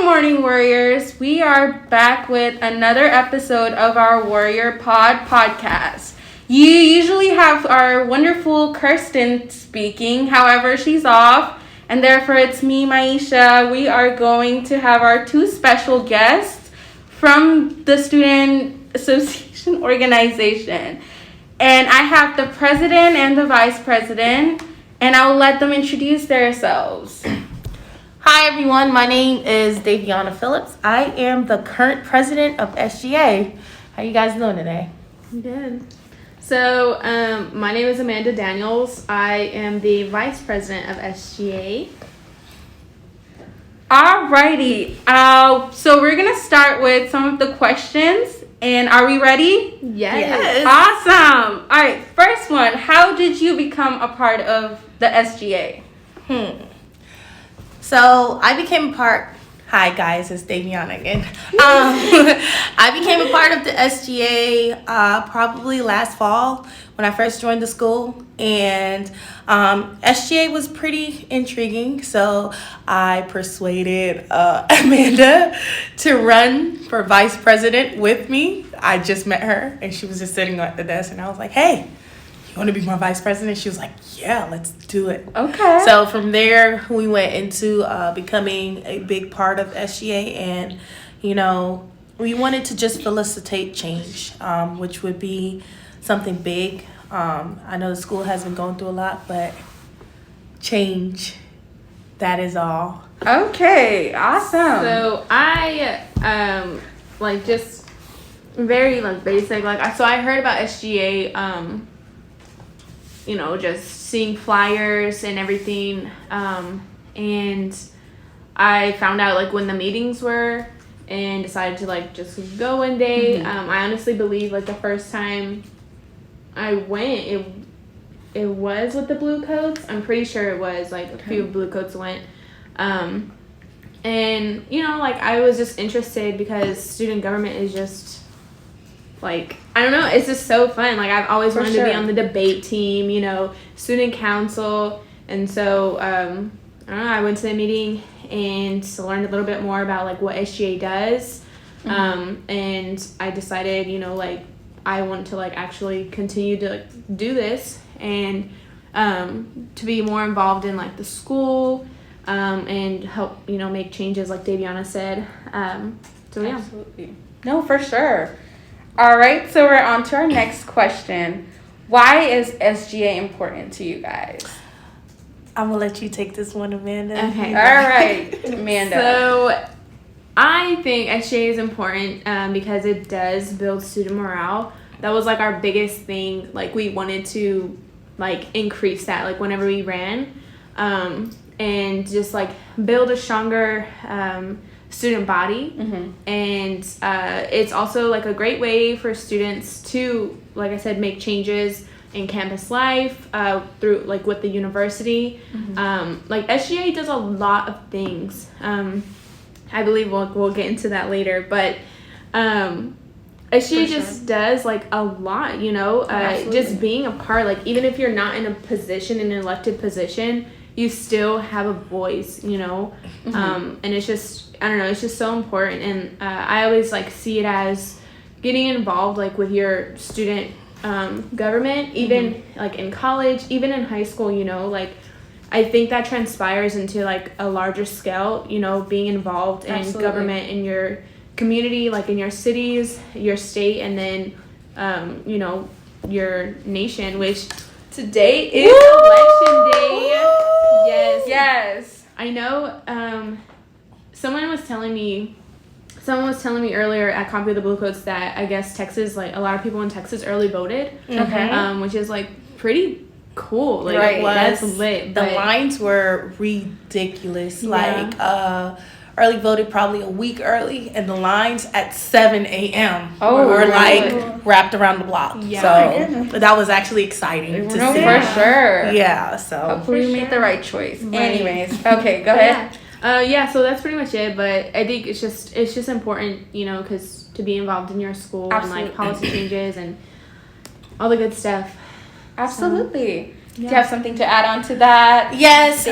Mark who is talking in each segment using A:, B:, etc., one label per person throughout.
A: morning, Warriors. We are back with another episode of our Warrior podcast. You usually have our wonderful Kirsten speaking. However, she's off, and therefore it's me, Maeesha. We are going to have our two special guests from the Student Association organization. And I have the president and the vice president, and I'll let them introduce themselves.
B: Hi everyone, my name is Daviana Phillips. I am the current president of SGA. How you guys doing today?
C: Good. So, my name is Amanda Daniels. I am the vice president of SGA.
A: Alrighty. So we're gonna start with some of the questions. And are we ready?
C: Yes.
A: Awesome. All right. First one. How did you become a part of the SGA?
B: So I became a part. Hi guys, it's Daviana again. I became a part of the SGA probably last fall when I first joined the school, and SGA was pretty intriguing. So I persuaded Amanda to run for vice president with me. I just met her, and she was just sitting at the desk, and I was like, "Hey, you want to be my vice president?" She was like, "Yeah, let's do it."
A: Okay.
B: So from there, we went into becoming a big part of SGA, and we wanted to just facilitate change, which would be something big. I know the school has been going through a lot, but change, that is all.
A: Okay. Awesome.
C: So I just very basic. So I heard about SGA. Just seeing flyers and everything. And I found out when the meetings were and decided to just go one day.
A: Mm-hmm.
C: I honestly believe the first time I went, it was with the Blue Coats. I'm pretty sure it was a few Blue Coats went. And I was just interested because student government is just I don't know, it's just so fun. I've always wanted to be on the debate team, student council. And so, I don't know, I went to the meeting and learned a little bit more about, what SGA does.
A: Mm-hmm.
C: And I decided, I want to, actually continue to do this and to be more involved in, the school and help, make changes like Daviana said. So, yeah.
A: Absolutely. No, for sure. All right, so we're on to our next question. Why is SGA important to you guys?
B: I'm going to let you take this one, Amanda.
C: Okay.
A: All right, Amanda.
C: So I think SGA is important because it does build student morale. That was our biggest thing. We wanted to increase that whenever we ran and just build a stronger student body.
A: Mm-hmm.
C: And it's also a great way for students to, like I said, make changes in campus life through with the university.
A: Mm-hmm.
C: SGA does a lot of things. I believe we'll get into that later, but SGA just does a lot, just being a part, even if you're not in a position, an elected position, you still have a voice,
A: Mm-hmm.
C: And it's just, I don't know, it's just so important. And I always see it as getting involved with your student government, even
A: Mm-hmm.
C: In college, even in high school, I think that transpires into a larger scale, being involved in
A: Absolutely.
C: government in your community, in your cities, your state, and then your nation, which today is election day. Yes. I know. Someone was telling me earlier at Copy of the Blue Coats that I guess Texas, a lot of people in Texas early voted.
A: Okay.
C: Which is
B: pretty
C: cool.
B: Right.
C: That's lit.
B: The lines were ridiculous.
C: Yeah.
B: Early voted probably a week early, and the lines at 7 a.m.
A: Oh,
B: were
A: really?
B: Wrapped around the block.
C: Yeah.
B: So that was actually exciting to
A: No,
B: see.
A: for sure.
B: Yeah. So
A: Hopefully we made the right choice.
C: Right.
A: Anyways, okay, go ahead.
C: So that's pretty much it. But I think it's just important, because to be involved in your school
A: Absolutely.
C: and policy changes and all the good stuff.
A: Absolutely. Do you have something to add on to that?
B: yes.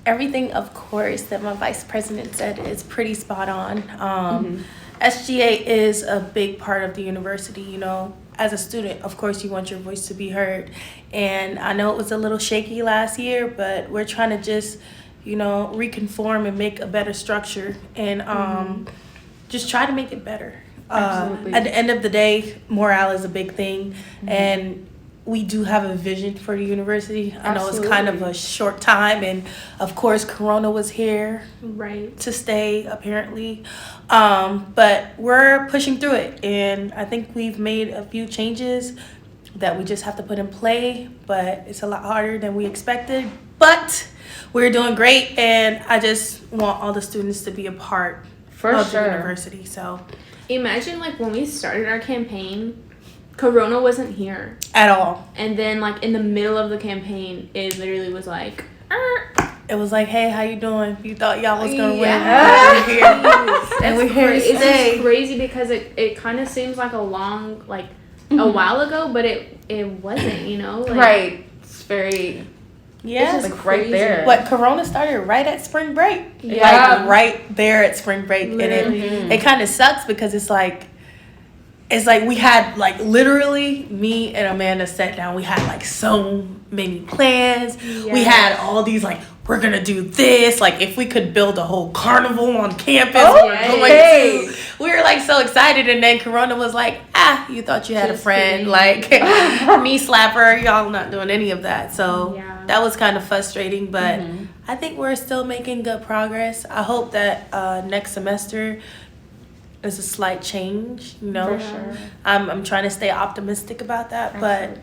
B: Everything, of course, that my vice president said is pretty spot on. SGA is a big part of the university, you know. As a student, of course, you want your voice to be heard. And I know it was a little shaky last year, but we're trying to just, you know, reconform and make a better structure and just try to make it better.
A: Absolutely.
B: At the end of the day, morale is a big thing. And we do have a vision for the university. I know it's kind of a short time, and of course Corona was here to stay apparently, but we're pushing through it, and I think we've made a few changes that we just have to put in play, but it's a lot harder than we expected, but we're doing great, and I just want all the students to be a part of the university. So
C: imagine like when we started our campaign, Corona wasn't here
B: at all.
C: And then like in the middle of the campaign, it literally was like,
B: It was like, hey, how you doing? You thought y'all was gonna win.
C: We're here.
B: And we're here to stay.
C: It's crazy because it kind of seems like a long, like a while ago, but it wasn't, you know? Like,
A: right. It's very,
B: yeah,
A: like right there.
B: What, Corona started right at spring break.
A: Yeah.
B: Like right there at spring break.
C: Literally.
B: And it kind of sucks because it's like we had like literally me and Amanda sat down. We had like so many plans.
C: Yes.
B: We had all these like, we're gonna do this. Like if we could build a whole carnival on campus, we were like so excited. And then Corona was like, you thought you had
C: Just
B: a friend.
C: kidding.
B: Like me slapper, y'all not doing any of that. So that was kind of frustrating, but I think we're still making good progress. I hope that next semester is a slight change, you know.
A: For sure.
B: I'm trying to stay optimistic about that, but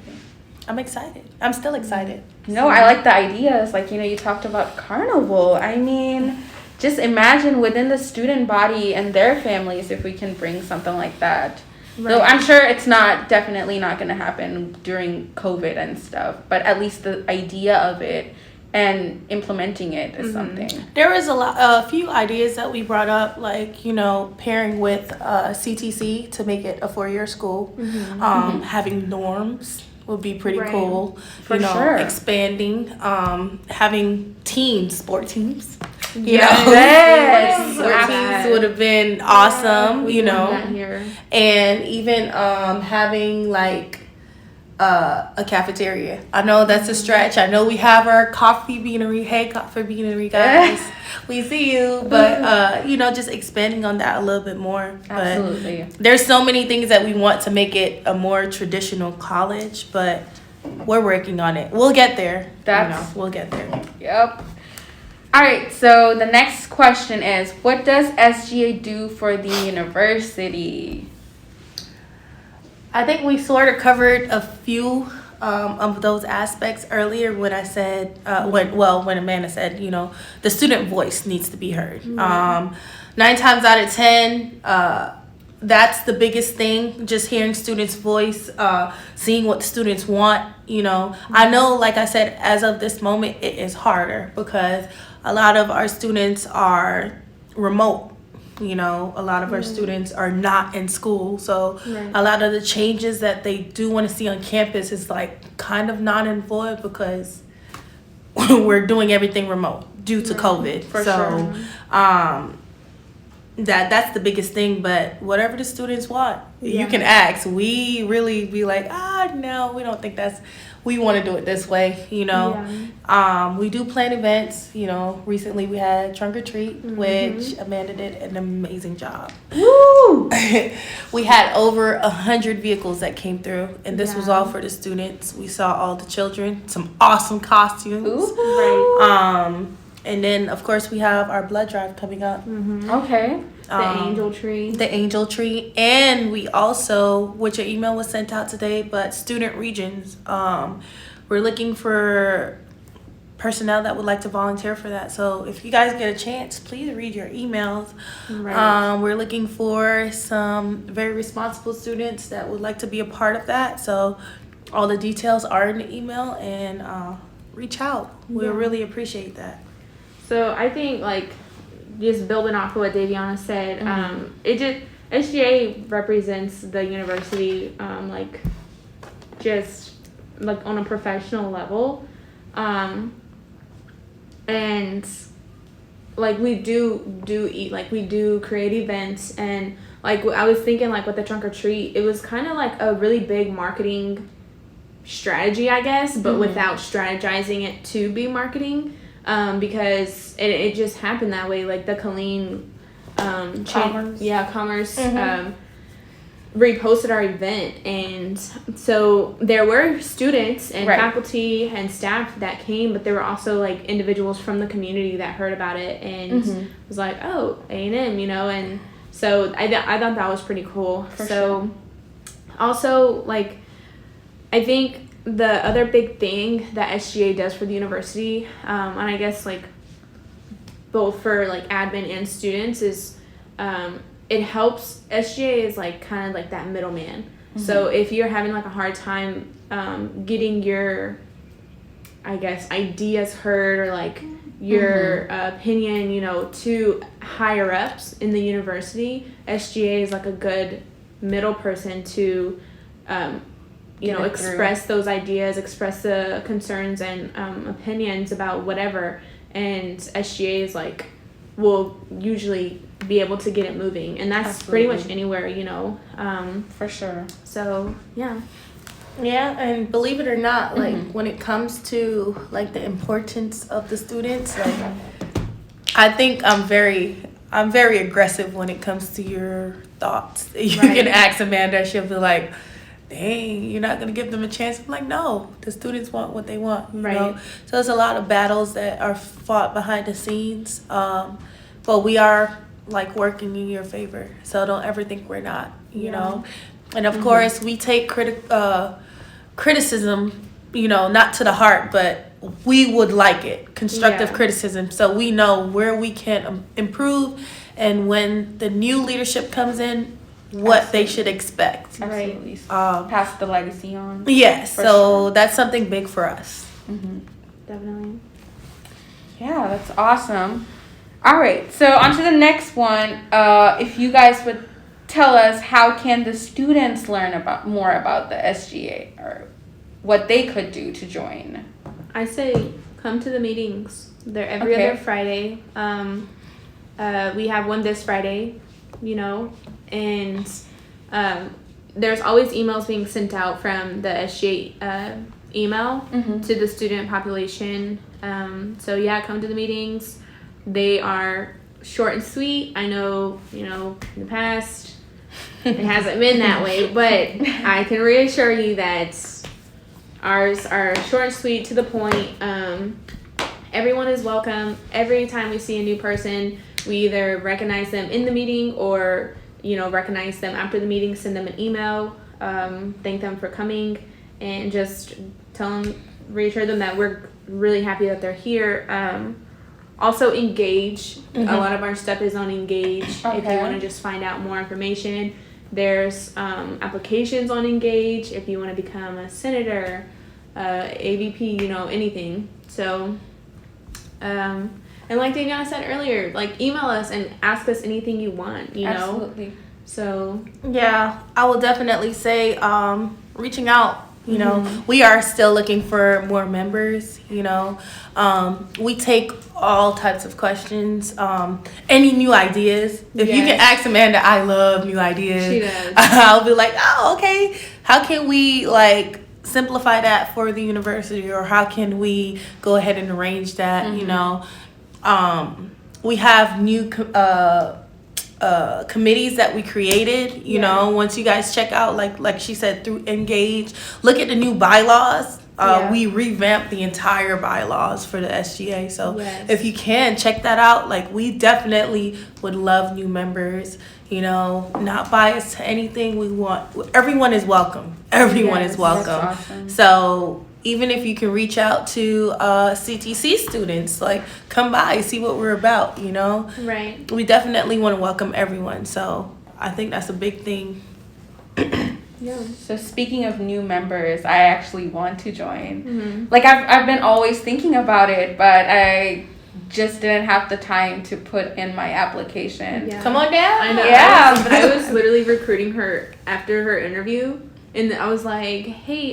B: I'm excited. I'm still excited.
A: No, I like the ideas. Like, you know, you talked about carnival. I mean, just imagine within the student body and their families if we can bring something like that. Though I'm sure it's definitely not going to happen during COVID and stuff, but at least the idea of it and implementing it is something.
B: There was a few ideas that we brought up, like, you know, pairing with CTC to make it a 4-year school. Having norms would be pretty cool.
A: For sure.
B: Expanding, having teams, sport teams.
A: Yes.
B: Sport teams would have been awesome, you know. And even having like a cafeteria. I know that's a stretch. I know we have our coffee beanery. Hey, coffee beanery guys, we see you. But you know, just expanding on that a little bit more.
A: Absolutely.
B: But there's so many things that we want to make it a more traditional college, but we're working on it. We'll get there. We'll get there.
A: Yep. All right, so the next question is, what does SGA do for the university?
B: I think we sort of covered a few of those aspects earlier when I said, when Amanda said, you know, the student voice needs to be heard. 9 times out of 10, that's the biggest thing, just hearing students' voice, seeing what the students want, you know. I know, like I said, as of this moment, it is harder because a lot of our students are remote. You know, a lot of our students are not in school. So a lot of the changes that they do want to see on campus is like kind of not in void because we're doing everything remote due to COVID.
A: For sure.
B: That's the biggest thing. But whatever the students want, you can ask. We really be like, no, we don't think we want to do it this way, you know. We do plan events, you know. Recently we had Trunk or Treat, which Amanda did an amazing job. Woo! We had over 100 vehicles that came through, and this was all for the students. We saw all the children, some awesome costumes. And then, of course, we have our blood drive coming up.
A: Okay.
C: The angel tree.
B: The angel tree. And we also, which your email was sent out today, but student regions. We're looking for personnel that would like to volunteer for that. So if you guys get a chance, please read your emails. We're looking for some very responsible students that would like to be a part of that. So all the details are in the email, and reach out. We'll really appreciate that.
C: So I think, like, just building off of what Daviana said, SGA represents the university, like, just like on a professional level. and like we do eat, like we do create events, and like I was thinking like with the trunk or treat, it was kind of like a really big marketing strategy, I guess, but without strategizing it to be marketing, because it just happened that way. Like the Colleen Commerce reposted our event, and so there were students and faculty and staff that came, but there were also like individuals from the community that heard about it and was like, oh, A&M, you know, and so I thought that was pretty cool. So also, like, I think the other big thing that SGA does for the university, and I guess like both for like admin and students, is it helps. SGA is like kind of like that middleman. So if you're having like a hard time getting your, I guess, ideas heard, or like your opinion, you know, to higher ups in the university, SGA is like a good middle person to you know, express those ideas, express the concerns and opinions about whatever, and SGA is like, will usually be able to get it moving, and that's pretty much anywhere, you know.
A: For sure.
C: So yeah,
B: and believe it or not, like when it comes to like the importance of the students, like I think I'm very aggressive when it comes to your thoughts. You can ask Amanda, she'll be like, dang, you're not going to give them a chance. I'm like, no, the students want what they want, you know? So there's a lot of battles that are fought behind the scenes, but we are like working in your favor, so don't ever think we're not, you know? And of course we take criticism, you know, not to the heart, but we would like it, constructive criticism, so we know where we can improve, and when the new leadership comes in, what they should expect.
A: Absolutely. Pass the legacy on.
B: Yes, so that's something big for us.
C: definitely.
A: Yeah, that's awesome. All right, so on to the next one. If you guys would tell us, how can the students learn more about the SGA, or what they could do to join?
C: I say come to the meetings. They're every other Friday. We have one this Friday, you know, and there's always emails being sent out from the SGA email to the student population. So yeah, come to the meetings. They are short and sweet. I know, you know, in the past it hasn't been that way, but I can reassure you that ours are short and sweet, to the point. Everyone is welcome. Every time we see a new person, we either recognize them in the meeting, or, you know, recognize them after the meeting, send them an email, thank them for coming, and just reassure them that we're really happy that they're here. Also engage. A lot of our stuff is on Engage. If you want to just find out more information, there's applications on Engage if you want to become a senator, AVP, you know, anything. So and like Daviana said earlier, like, email us and ask us anything you want, you know.
A: Absolutely.
C: So
B: yeah, I will definitely say reaching out. You know, we are still looking for more members, you know. We take all types of questions, any new ideas. If you can ask Amanda, I love new ideas.
C: She does.
B: I'll be like, oh, okay, how can we, like, simplify that for the university, or how can we go ahead and arrange that, you know. We have new committees that we created, you know. Once you guys check out, like she said, through Engage, look at the new bylaws. We revamped the entire bylaws for the SGA, so if you can check that out, like, we definitely would love new members, you know. Not biased to anything. We want, everyone is welcome. Everyone is welcome.
A: That's awesome.
B: So even if you can reach out to CTC students, like, come by, see what we're about, you know.
C: Right.
B: We definitely want to welcome everyone, so I think that's a big thing.
C: Yeah.
A: So speaking of new members, I actually want to join. Like, I've been always thinking about it, but I just didn't have the time to put in my application.
C: Yeah.
B: Come on down.
C: I know.
A: Yeah.
C: I was literally recruiting her after her interview, and I was like, hey,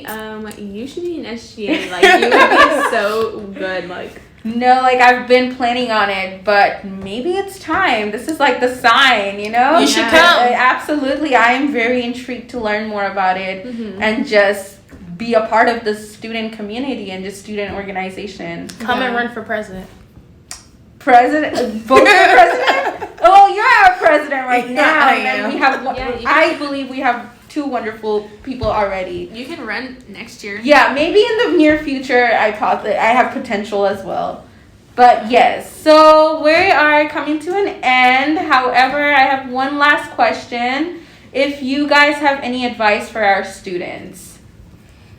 C: you should be an SGA. Like, you would be so good. Like,
A: No, like I've been planning on it, but maybe it's time. This is like the sign, you know?
B: You should come.
A: Absolutely. I am very intrigued to learn more about it and just be a part of the student community and just student organization.
B: Come and run for president.
A: Vote for president? Oh, you're our president right now.
B: I
A: And
B: am.
A: we have,
C: Yeah,
A: I believe we have 2 wonderful people already.
C: You can run next year.
A: Yeah, maybe in the near future, I have potential as well. But yes, so we are coming to an end. However, I have one last question. If you guys have any advice for our students.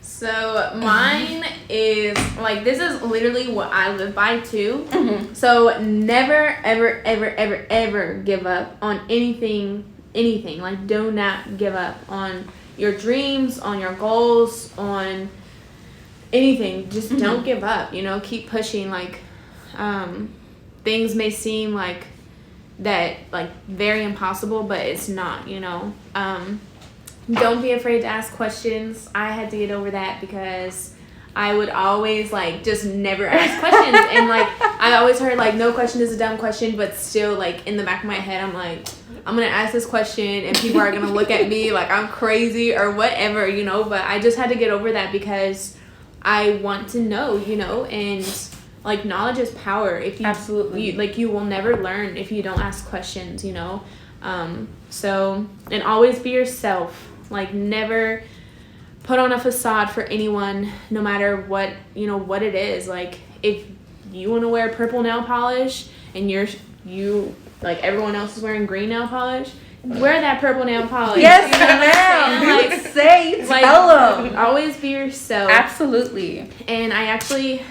C: So mine is like, this is literally what I live by too.
A: Mm-hmm.
C: So never, ever, ever, ever, ever give up on anything. Like, do not give up on your dreams, on your goals, on anything. Just don't give up, you know, keep pushing. Like, things may seem like that, like very impossible, but it's not, you know. Don't be afraid to ask questions. I had to get over that because I would always like just never ask questions. And like, I always heard like, no question is a dumb question, but still like in the back of my head, I'm like, I'm going to ask this question and people are going to look at me like I'm crazy or whatever, you know. But I just had to get over that because I want to know, you know, and like knowledge is power. If you
A: Absolutely.
C: you will never learn if you don't ask questions, you know. So, and always be yourself. Like, never put on a facade for anyone, no matter what, you know, what it is. Like, if you want to wear purple nail polish and you like everyone else is wearing green nail polish, wear that purple nail polish.
A: Yes,
C: You know what I'm saying?
A: ma'am. Tell them.
C: Always be yourself.
A: Absolutely.
C: And I actually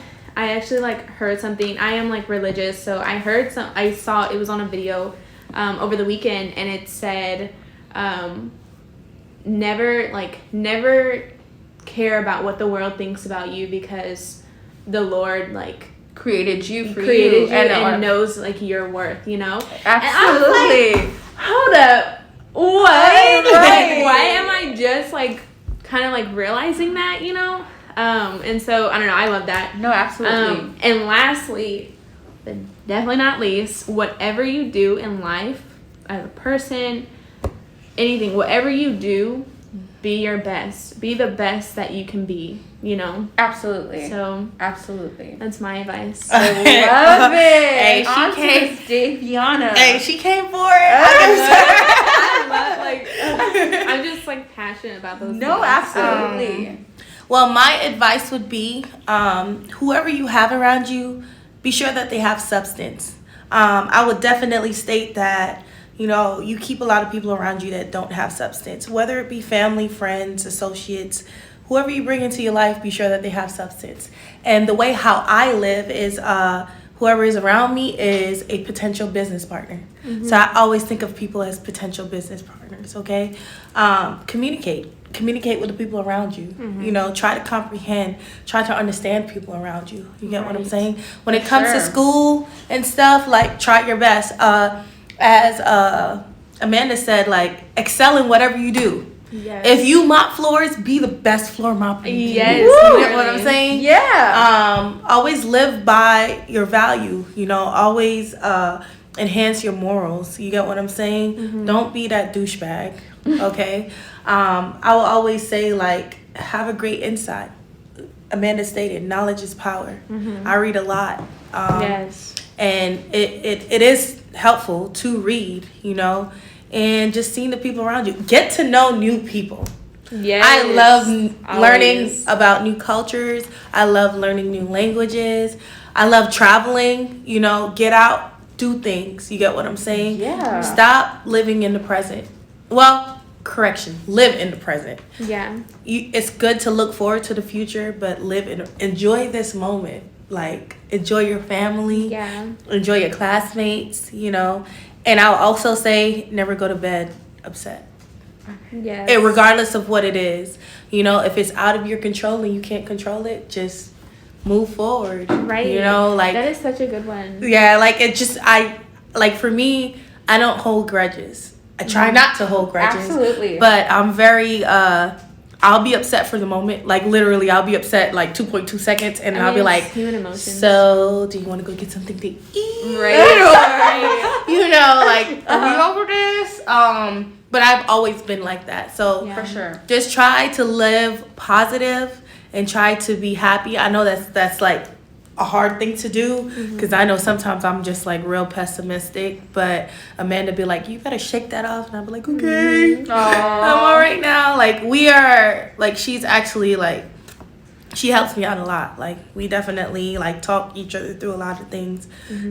C: like heard something. I am like religious, so I saw it was on a video over the weekend, and it said never care about what the world thinks about you, because the Lord like
A: created you
C: and knows like your worth, you know.
A: Absolutely.
C: And I was like, hold up, what?
A: Right.
C: Like, why am I just like kind of like realizing that, you know? And so I don't know, I love that.
A: No, absolutely.
C: And lastly, but definitely not least, whatever you do in life, as a person, anything, whatever you do, be your best. Be the best that you can be, you know?
A: Absolutely.
C: So,
A: absolutely.
C: that's my advice.
A: I love it.
B: Hey,
A: On to Miss Daviana.
B: Hey, she came for it.
C: I love, like, I'm just, like, passionate about those
A: No,
C: things.
A: absolutely.
B: Well, my advice would be, whoever you have around you, be sure that they have substance. I would definitely state that, you know, you keep a lot of people around you that don't have substance, whether it be family, friends, associates, whoever you bring into your life, be sure that they have substance. And the way how I live is whoever is around me is a potential business partner. Mm-hmm. So I always think of people as potential business partners, okay? Communicate with the people around you. Mm-hmm. You know, try to comprehend, try to understand people around you. You get what I'm saying? When it comes to school and stuff, like, try your best. As Amanda said, like, excel in whatever you do.
C: Yes.
B: If you mop floors, be the best floor mopper.
C: Yes.
B: You get what I'm saying?
A: Yeah.
B: Always live by your value. You know, always enhance your morals. You get what I'm saying? Mm-hmm. Don't be that douchebag. Okay. I will always say, like, have a great insight. Amanda stated, knowledge is power. Mm-hmm. I read a lot.
C: Yes.
B: And it is helpful to read, you know, and just seeing the people around you. Get to know new people.
C: Yes.
B: I love learning about new cultures. I love learning new languages. I love traveling, you know, get out, do things. You get what I'm saying?
A: Yeah.
B: Stop living in the present. Well, correction, live in the present.
C: Yeah.
B: It's good to look forward to the future, but enjoy this moment. Like, enjoy your family.
C: Yeah.
B: Enjoy your classmates, you know. And I'll also say, never go to bed upset.
C: Yes.
B: Regardless of what it is. You know, if it's out of your control and you can't control it, just move forward.
C: Right.
B: You know, like,
C: that is such a good one.
B: Yeah, like, for me, I don't hold grudges. I try not to hold grudges.
A: Absolutely.
B: But I'm very I'll be upset for the moment. Like, literally, I'll be upset, like, 2.2 seconds. And I'll be like,
C: human emotions.
B: so, do you want to go get something to eat?
C: Right.
B: You know, like, are we over this? But I've always been like that. So,
A: For sure.
B: just try to live positive and try to be happy. I know that's like a hard thing to do because I know sometimes I'm just like real pessimistic, but Amanda be like, you better shake that off, and I'll be like, okay, I'm all right now. Like, we are, like, she's actually like, she helps me out a lot. Like, we definitely like talk each other through a lot of things.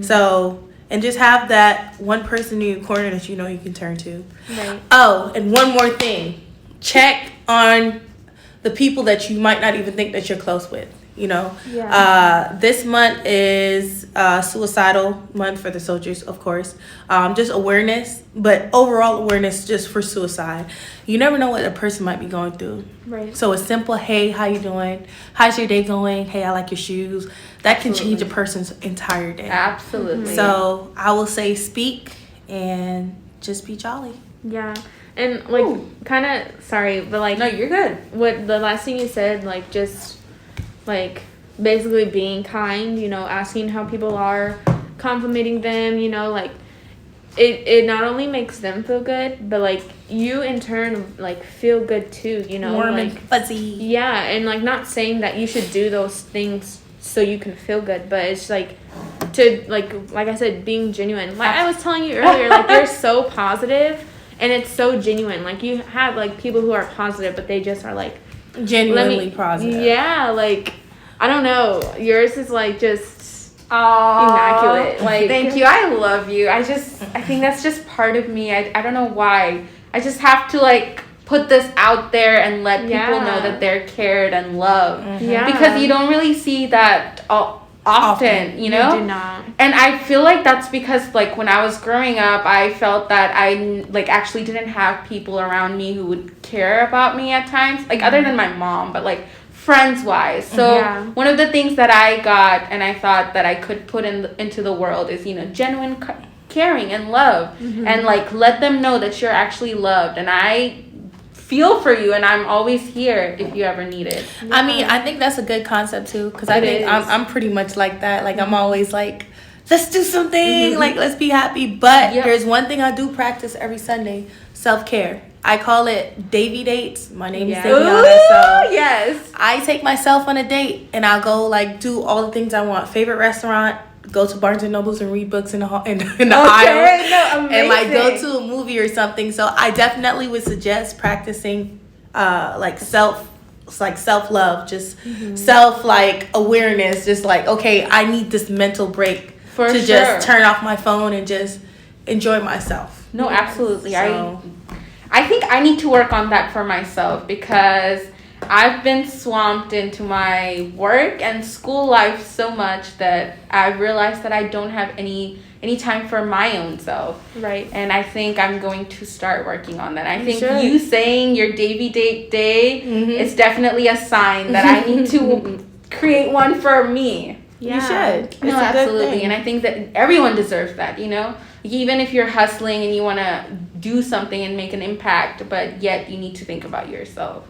B: So, and just have that one person in your corner that you know you can turn to.
C: Right.
B: Oh, and one more thing, check on the people that you might not even think that you're close with. You know, this month is suicidal month for the soldiers, of course. Just awareness, but overall awareness just for suicide. You never know what a person might be going through.
C: Right.
B: So it's simple. Hey, how you doing? How's your day going? Hey, I like your shoes. That can change a person's entire day.
A: Absolutely.
B: So I will say speak and just be jolly.
C: Yeah. And like, kind of, sorry, but like,
A: No, you're good.
C: what the last thing you said, like, just like basically being kind, you know, asking how people are, complimenting them, you know, like it not only makes them feel good, but like you in turn like feel good too, you know,
B: Warm
C: like
B: and fuzzy.
C: yeah, and like not saying that you should do those things so you can feel good, but it's like to like I said, being genuine. Like I was telling you earlier, like you're so positive and it's so genuine. Like you have like people who are positive, but they just are like
B: Genuinely positive.
C: Yeah, like I don't know. Yours is like just immaculate. Like
A: thank you. I love you. I think that's just part of me. I don't know why. I just have to like put this out there and let people know that they're cared and loved.
C: Yeah.
A: Because you don't really see that often, you know?
C: You do not.
A: And I feel like that's because like when I was growing up, I felt that I like actually didn't have people around me who would care about me at times, like other than my mom, but like friends wise. So one of the things that I got and I thought that I could put into the world is, you know, genuine caring and love, and like let them know that you're actually loved, and I feel for you and I'm always here if you ever need it.
B: I mean, I think that's a good concept too, because I think I'm pretty much like that. Like I'm always like, let's do something, like let's be happy. But there's one thing I do practice every Sunday: self-care. I call it Davy dates. My name is Daviana, so
A: yes,
B: I take myself on a date and I'll go like do all the things I want. Favorite restaurant, go to Barnes and Nobles and read books in the aisle, and like go to a movie or something. So I definitely would suggest practicing like self-love, just self like awareness, just like, okay, I need this mental break just turn off my phone and just enjoy myself.
A: No, absolutely.
B: So,
A: I think I need to work on that for myself because I've been swamped into my work and school life so much that I've realized that I don't have any time for my own self.
C: Right.
A: And I think I'm going to start working on that. I think you saying your Davy date day is definitely a sign that I need to create one for me.
B: You should.
A: No, absolutely. And I think that everyone deserves that, you know? Even if you're hustling and you want to do something and make an impact, but yet you need to think about yourself.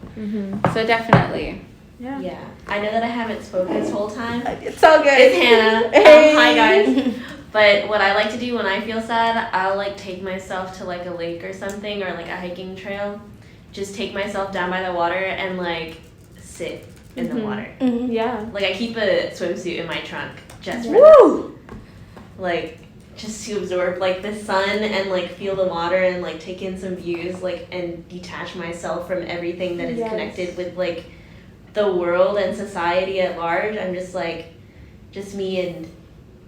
A: So definitely.
D: Yeah. I know that I haven't spoken this whole time.
A: It's all good.
D: It's Hannah.
A: Hey.
D: Hi, guys. But what I like to do when I feel sad, I'll like take myself to like a lake or something, or like a hiking trail. Just take myself down by the water and like sit in the water.
C: Yeah.
D: Like I keep a swimsuit in my trunk just for that. Like just to absorb like the sun and like feel the water and like take in some views, like, and detach myself from everything that is connected with like the world and society at large. I'm just like just me and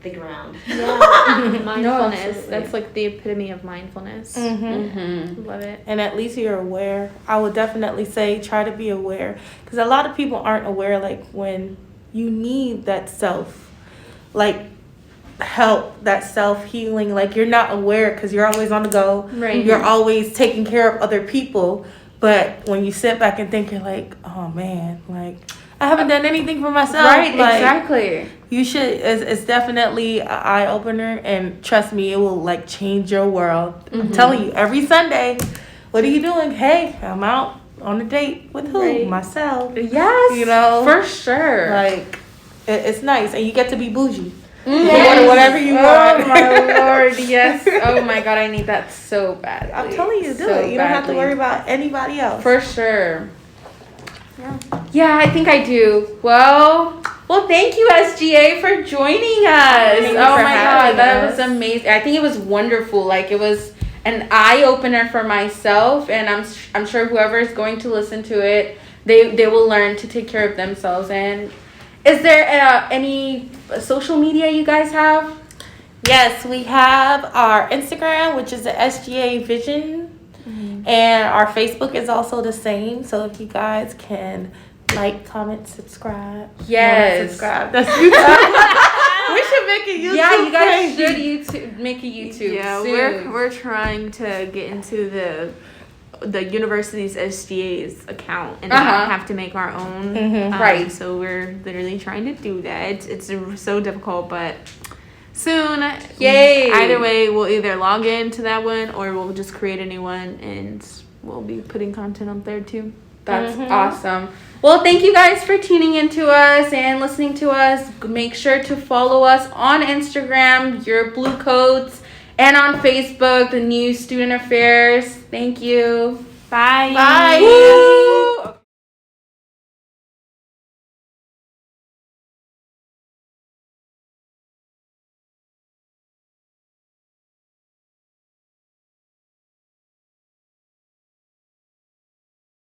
D: the ground.
C: Yeah. Mindfulness. That's like the epitome of mindfulness. Love it.
B: And at least you're aware. I would definitely say try to be aware, because a lot of people aren't aware, like when you need that self like help, that self-healing, like you're not aware because you're always on the go,
C: right?
B: You're always taking care of other people, but when you sit back and think, you're like, oh man, like I haven't done anything for myself.
A: Right,
B: like,
A: exactly.
B: You should. It's definitely an eye-opener, and trust me, it will like change your world. I'm telling you, every Sunday, what are you doing? Hey, I'm out on a date with who?
C: Right.
B: Myself.
A: Yes,
B: You know?
A: for sure.
B: Like, it's nice. And you get to be bougie.
A: Yes.
B: Order whatever you want.
A: Oh my lord, yes. Oh my god, I need that so badly.
B: I'm telling you, do
A: So
B: it. You don't have to
A: badly.
B: worry about anybody else.
A: For sure. Yeah, I think I do. Well, thank you, SGA, for joining us.
B: Thank you
A: Oh
B: for
A: my
B: having
A: god, that
B: us.
A: was amazing. I think it was wonderful. Like, it was an eye opener for myself, and I'm sure whoever is going to listen to it, they will learn to take care of themselves. And is there any social media you guys have?
B: Yes, we have our Instagram, which is the SGA Vision. And our Facebook is also the same. So if you guys can like, comment, subscribe.
A: Yes.
B: No, not subscribe. That's YouTube. We should make a YouTube.
A: Yeah, you guys
B: page.
A: should make a YouTube.
C: Yeah,
A: soon.
C: we're trying to get into the university's SGA's account and not have to make our own.
A: Right.
C: So we're literally trying to do that. It's so difficult, but soon.
A: Yay.
C: Either way, we'll either log into that one or we'll just create a new one and we'll be putting content up there too.
A: That's awesome. Well, thank you guys for tuning into us and listening to us. Make sure to follow us on Instagram, Your Blue Coats, and on Facebook, The New Student Affairs. Thank you.
C: Bye.
B: Bye.
A: Woo!